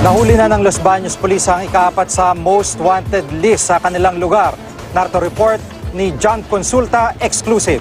Nahuli na ng Los Baños Police ang ikaapat sa most wanted list sa kanilang lugar. Narito report ni John Consulta, exclusive.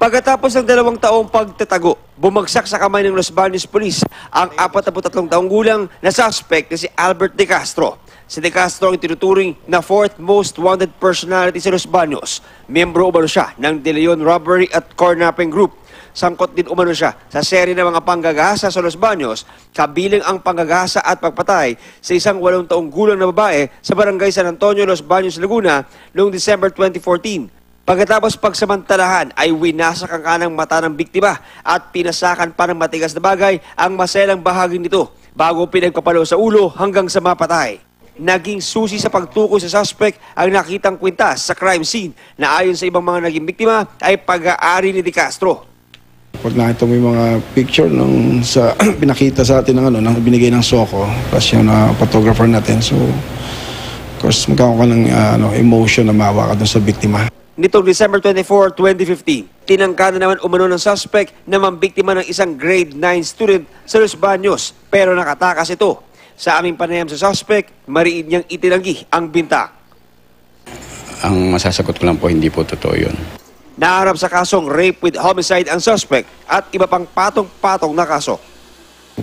Pagkatapos ng 2 taong pagtatago, bumagsak sa kamay ng Los Baños Police ang 43 taong gulang na suspect na si Albert De Castro. Si De Castro ang tinuturing na 4th most wanted personality sa Los Baños. Miyembro umano siya ng De Leon Robbery at Carnapping Group. Sangkot din umano siya sa seri ng mga panggagahasa sa Los Baños, kabilang ang panggagahasa at pagpatay sa isang 8 taong gulang na babae sa barangay San Antonio, Los Baños, Laguna noong December 2014. Pagkatapos pagsamantalahan ay winasak ang kanang mata ng biktima at pinasakan pa ng matigas na bagay ang maselang bahagi nito bago pinagpapalo sa ulo hanggang sa mapatay. Naging susi sa pagtukoy sa suspect ang nakitang kwintas sa crime scene na ayon sa ibang mga naging biktima ay pag-aari ni De Castro. Pag nakita mo yung mga picture nung sa pinakita sa atin ng ng binigay ng Soko, plus yung photographer natin, so of course magkakaroon ka ng emotion na maawa ka dun sa biktima. Nitong December 24, 2015, tinangka na naman umano ng suspect na mambiktima ng isang grade 9 student sa Los Baños pero nakatakas ito. Sa aming panayam sa suspect, mariin niyang itinanggi ang binta. Ang masasagot ko lang po, hindi po totoo yun. Naharap sa kasong rape with homicide ang suspect at iba pang patong-patong na kaso.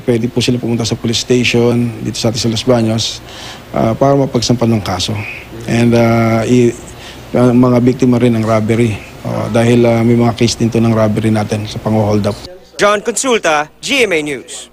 Pwede po sila pumunta sa police station dito sa atin sa Los Baños para mapagsampan ng kaso. And mga biktima rin ng robbery dahil may mga case din to ng robbery natin sa pang-hold up. John Consulta, GMA News.